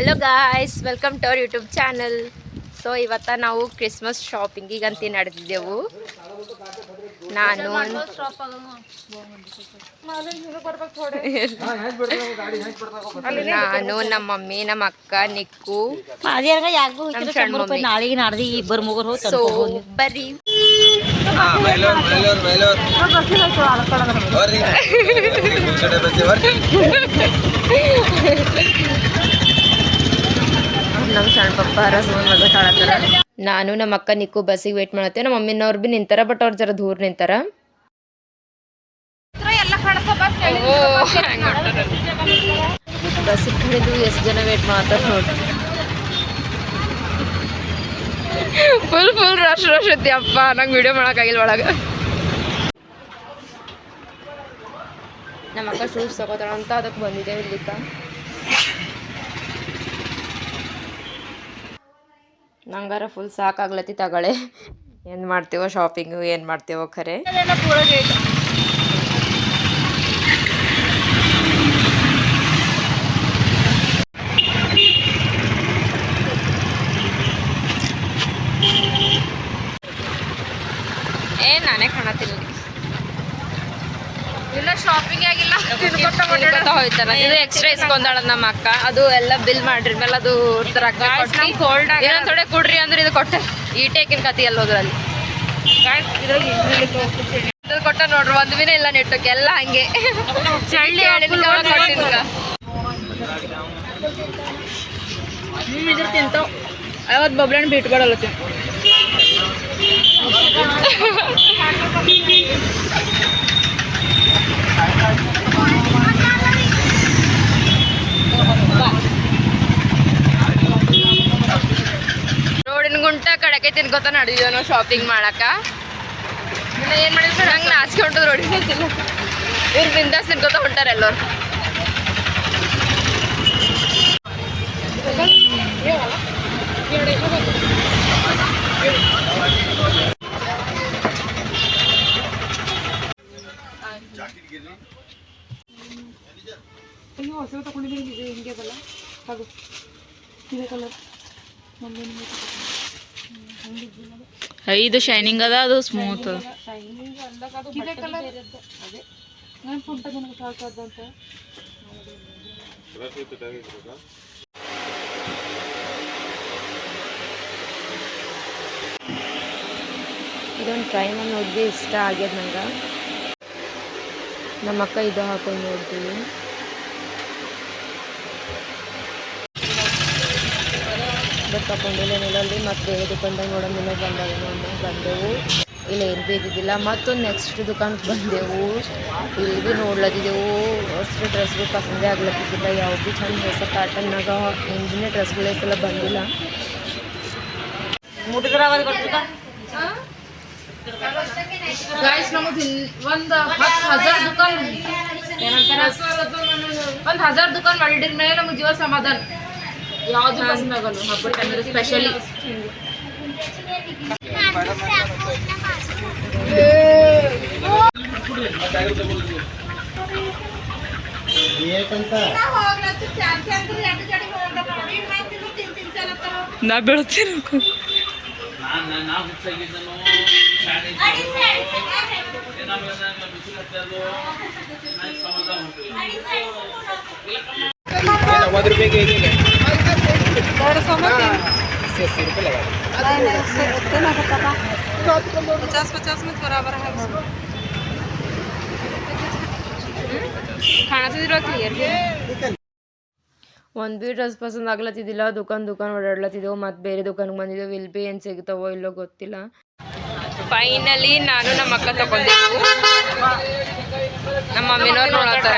Hello guys, welcome to our YouTube channel. So ಇವತ್ತು ನಾವು Christmas ಶಾಪಿಂಗಿಗಂತ ನಡೆದಿದ್ದೆವು. ನಾನು ನಮ್ಮ ಮಮ್ಮಿ, ನಮ್ಮ ಅಕ್ಕ, ನಿಕ್ಕು, ಸೊ ಬರ್ರಿ. ನಮ್ಮ ಸಣ್ಣ ಪಪ್ಪ ನಾನು ನಮ್ಮ ಅಕ್ಕ ನಿಕ್ಕು ಬಸ್ಸಿಗೆ ವೇಟ್ ಮಾಡತ್ತೇವೆ. ನಮ್ಮ ಮಮ್ಮಿನವ್ರು ಬಿ ನಿಂತಾರ, ಬಟ್ ಅವ್ರು ಜರ ದೂರ ನಿಂತಾರ. ಬಸ್ಸಿಗೆ ಕಡಿದು ಎಷ್ಟು ಜನ ವೇಟ್ ಮಾಡ್ತಾರ ನೋಡ್ರಿ. ಫುಲ್ ರಶ್ ಐತಿ ಅಪ್ಪ. ನಂಗೆ ವಿಡಿಯೋ ಮಾಡೋಕ್ಕಾಗಿಲ್ಲ ಒಳಗೆ. ನಮ್ಮ ಅಕ್ಕ ಶೂಸ್ ತಗೋತಾಳ ಅಂತ ಅದಕ್ಕೆ ಬಂದಿದ್ದೇವೆ ಇಲ್ಲಿಕ್ಕ. ನಂಗಾರ ಫುಲ್ ಸಾಕಾಗ್ಲತ್ತಿ. ತಗೊಳ್ಳೆ, ಏನು ಮಾಡ್ತೀವೋ ಶಾಪಿಂಗು, ಏನು ಮಾಡ್ತೀವೋ ಖರೆ. ನಾನೇ ಕಾಣತಿಲ್ಲ, ಇಲ್ಲ ಶಾಪಿಂಗ್ ಆಗಿಲ್ಲ. ಹೋಯ್ತಾರ ಇದು ಎಕ್ಸ್ಟ್ರಾ ಇಸ್ಕೊಂಡಾಳ ನಮ್ಮ ಅಕ್ಕ. ಅದು ಎಲ್ಲ ಬಿಲ್ ಮಾಡ್ರಿ ಮೇಲೆ ಅದು ಕೋಲ್ಡ್ ಇನ್ನೊಂದು ಥೋಡೆ ಕೊಡ್ರಿ ಅಂದ್ರೆ ಇದು ಕೊಟ್ಟೆ. ಈಟೇಕಿನ ಕತಿ ಎಲ್ಲ ಹೋದ್ರಲ್ಲಿ ಕೊಟ್ಟ ನೋಡ್ರಿ. ಒಂದು ದಿನ ಇಲ್ಲ ನೆಟ್ಟಕ್ಕೆ ಎಲ್ಲ ಹಂಗೆ ಚಳ್ಳಿ ತಿಂತಾವ. ಅವತ್ತು ಬಬ್ಲಣ್ಣ ಬಿಟ್ಕೊಡಲ್ಲ. ರೋಡಿನ ಗುಂಟ ಕಡಕೆ ತಿನ್ಕೋತ ನಡೆದಿದ್ದೇವೆ ನಾವು ಶಾಪಿಂಗ್ ಮಾಡಕ್ಕ. ಏನು ಮಾಡಿದ್ರು ಹಂಗೆ ನಾಚಿಕೆ ಹೊಂಟದ ರೋಡಿನ ತಿನ್ನ. ಇವ್ರು ಬಿಂದಾಸ್ ತಿನ್ಕೋತ ಹೊಂಟಾರ ಎಲ್ಲರು. ಹೊಸ ತಗೊಂಡಿದ್ದೀನಿ ಹಿಂಗೆ ಬಲ್ಲ ಅದು ಇದೇ ಕಲರ್. ಇದು ಶೈನಿಂಗ್ ಅದ, ಅದು ಸ್ಮೂತ್ ಅದ. ಇದೇ ಕಲರ್ ಅದೇ ನಾನು ಫುಡ್ ನನಗೆ ಸಾಕಾದಂತ. ಇದೊಂದು ಟ್ರೈ ಮಾಡಿ ನೋಡಿದ್ವಿ, ಇಷ್ಟ ಆಗ್ಯದ ನಂಗೆ. ನಮ್ಮ ಅಕ್ಕ ಇದು ಹಾಕೊಂಡು ನೋಡ್ತೀವಿ. ಬಟ್ ತಗೊಂಡಿಲ್ಲ ನಿಲ್ಲಲ್ಲಿ. ಮತ್ತು ಬೇರೆ ದುಕಾನ್ದಾಗ ನೋಡೋದಿಲ್ಲ ಬಂದೆವು. ಇಲ್ಲ ಏನು ಬೇಕಿದ್ದಿಲ್ಲ. ಮತ್ತೊಂದು ನೆಕ್ಸ್ಟ್ ದುಕಾನ್ಗೆ ಬಂದೆವು. ಇಲ್ಲಿ ಭೀ ನೋಡ್ಲತ್ತಿದ್ದೆವು. ಅಷ್ಟು ಡ್ರೆಸ್ಗಳು ಪಸಂದೇ ಆಗ್ಲತ್ತಿದ್ದಿಲ್ಲ. ಯಾವ ಭೀ ಚಂದ ಹೊಸ ಪ್ಯಾಟರ್ನಾಗ ಹಿಂದಿನ ಡ್ರೆಸ್ಗಳು ಸಲ ಬಂದಿಲ್ಲ. ಗಾಯ್ಸ್ ನಮಗೆ ಒಂದು 10,000 ದುಕಾನ್ ಒಂದು 1000 ದುಕಾನ್ ಮಾಡಿದ್ರ ಮೇಲೆ ನಮಗೆ ಜೀವ ಸಮಾಧಾನ. ಯಾವುದು ಪಸಂದ ಆಗಲ್ಲ ಹಬ್ಬಕ್ಕೆ ಅಂದ್ರೆ ಸ್ಪೆಷಲಿ. ನಾ ಬೀಳ್ತೀನಿ. ಒಂದು ಭೀ ಡ್ರೆಸ್ ಪಸಂದ್ ಆಗ್ಲತ್ತಿದ್ದಿಲ್ಲ. ದುಕಾನ್ ಓಡಾಡ್ಲತ್ತಿದ್ದೆವು. ಮತ್ತು ಬೇರೆ ದುಕಾನ್ಗೆ ಬಂದಿದ್ದೆವು. ಇಲ್ಲಿ ಭೀ ಏನು ಸಿಗ್ತಾವೋ ಇಲ್ಲೋ ಗೊತ್ತಿಲ್ಲ. ಫೈನಲಿ ನಾನು ನಮ್ಮ ಅಕ್ಕ ತಗೊಂಡೆವು. ನಮ್ಮ ಮಮ್ಮಿನವ್ರು ನೋಡತ್ತಾರ.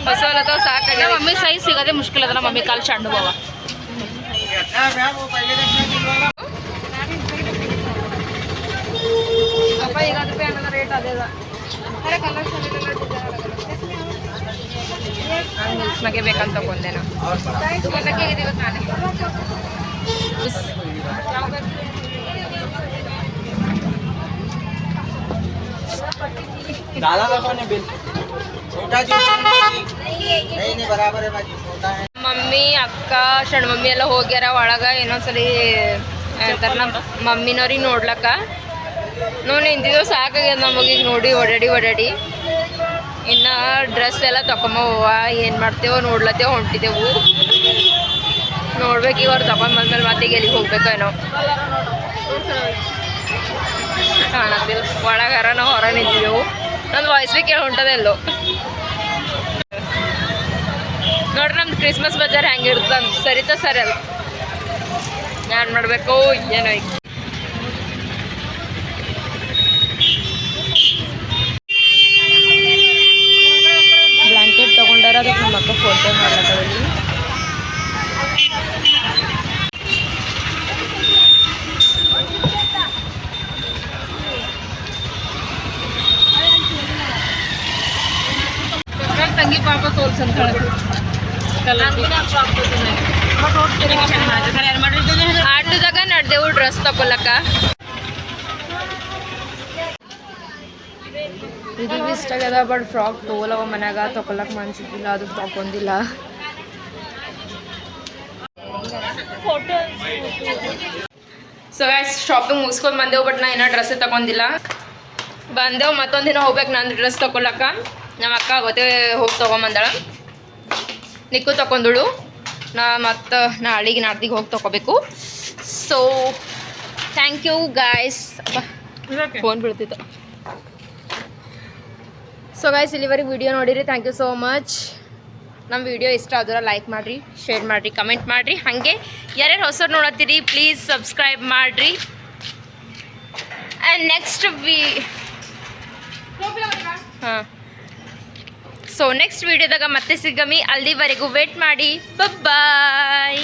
ಹೊಸ ಅಲ್ಲತ್ತವ ಸಾಕಾಗ. ಮಮ್ಮಿ ಸೈಜ್ ಸಿಗೋದೇ ಮುಷ್ಕಿಲ್ ಅದ. ನಮ್ಮ ಮಮ್ಮಿ ಕಾಲು ಸಣ್ಣ ಬಾವ. ಅಪ್ಪ ಈಗ ಅದು ರೇಟ್ ಅದೇ ಮಿಲ್ಸ್ನಾಗೆ ಬೇಕಂತ ತಗೊಂಡೆ ನಾನು. दादा दाखव ना बिल ಮಮ್ಮಿ ಅಕ್ಕ ಸಣ್ಣ ಮಮ್ಮಿ ಎಲ್ಲ ಹೋಗ್ಯಾರ ಒಳಗೆ ಇನ್ನೊಂದ್ಸಲಿ ಅಂತಾರೆ ನಮ್ಮ ಮಮ್ಮಿನವ್ರಿಗೆ ನೋಡ್ಲಕ್ಕ ನಾವು ನಿಂತಿದ್ದೆವು ಸಾಕಾಗ್ಯದ ನಮಗೀಗ ನೋಡಿ ಓಡಾಡಿ ಇನ್ನು ಡ್ರೆಸ್ ಎಲ್ಲ ತಗೊಂಬವ ಏನು ಮಾಡ್ತೇವೋ ನೋಡ್ಲತ್ತೇವೋ ಹೊಂಟಿದ್ದೆವು ನೋಡ್ಬೇಕು ಅವ್ರು ತಗೊಂಡ್ ಬಂದ್ಮೇಲೆ ಮತ್ತೆ ಈಗ ಎಲ್ಲಿಗೆ ಹೋಗ್ಬೇಕೇನೋ ಕಾಣತ್ತಿಲ್ಲ ಒಳಗಾರ ನಾವು ಹೊರ ನಿಂತಿದ್ದೆವು ನನ್ನ ವಾಯ್ಸ್ ಭೀ ಕೇಳಿ ಹೊಂಟದೆಲ್ಲೋ ನೋಡ್ರಿ ನಮ್ದು ಕ್ರಿಸ್ಮಸ್ ಬಜಾರ್ ಹೆಂಗಿರ್ತದೆ ಅಂತ ಸರಿತಾ ಸರಿ ಅಲ್ಲ ನಾನು ಮಾಡಬೇಕು ಏನೋ ಈಗ ಬ್ಲ್ಯಾಂಕೆಟ್ ತೊಗೊಂಡಾರ ಅದಕ್ಕೆ ನಮ್ಮ ಅಕ್ಕ ಫೋನ್ ಪೇ ಮಾಡ್ಲತ್ತಲ್ಲಿ ತಂಗಿ ಪಾಪ ತೋಲ್ಸಂತ ಆಟೋದಾಗ ನಡ್ದೆವು ಡ್ರೆಸ್ ತಗೊಳಕ ಇದು ಇಷ್ಟ ಆಗ್ಯದ ಬಟ್ ಫ್ರಾಕ್ ತೊಗೊಳವ ಮನ್ಯಾಗ ತಗೊಳಕ್ ಮನ್ಸಿದ್ದಿಲ್ಲ ಅದು ತಗೊಂಡಿಲ್ಲ ಸೊ ಶಾಪಿಂಗ್ ಮುಗಿಸ್ಕೊಂಡು ಬಂದೆವು ಬಟ್ ನಾ ಇನ್ನೂ ಡ್ರೆಸ್ಸೇ ತಗೊಂಡಿಲ್ಲ ಬಂದೆವು ಮತ್ತೊಂದು ದಿನ ಹೋಗ್ಬೇಕು ನಂದು ಡ್ರೆಸ್ ತಗೊಳಕ ನಮ್ಮ ಅಕ್ಕ ಅವತ್ತೇ ಹೋಗಿ ತೊಗೊಂಬಂದಾಳ ನಿಕ್ಕು ತಗೊಂಡಳು ನಾ ಮತ್ತು ನಾಳೆಗೆ ನಾಡ್ದಿಗೆ ಹೋಗಿ ತೊಗೋಬೇಕು so thank you guys phone ಬೀಳ್ತಿತ್ತು ಸೊ ಗಾಯ್ಸ್ ಇಲ್ಲಿವರೆಗೆ ವಿಡಿಯೋ ನೋಡಿರಿ ಥ್ಯಾಂಕ್ ಯು ಸೋ ಮಚ್ ನಮ್ಮ ವಿಡಿಯೋ ಇಷ್ಟ ಆದ್ರೆ ಲೈಕ್ ಮಾಡಿರಿ ಶೇರ್ ಮಾಡಿರಿ ಕಮೆಂಟ್ ಮಾಡಿರಿ ಹಾಗೆ ಯಾರ್ಯಾರು ಹೊಸರು ನೋಡತ್ತೀರಿ ಪ್ಲೀಸ್ ಸಬ್ಸ್ಕ್ರೈಬ್ ಮಾಡಿರಿ ಆ್ಯಂಡ್ ನೆಕ್ಸ್ಟ್ ಹಾಂ ಸೊ ನೆಕ್ಸ್ಟ್ ವಿಡಿಯೋದಾಗ ಮತ್ತೆ ಸಿಗಮಿ ಅಲ್ಲಿವರೆಗೂ ವೇಟ್ ಮಾಡಿ ಬಾಯ್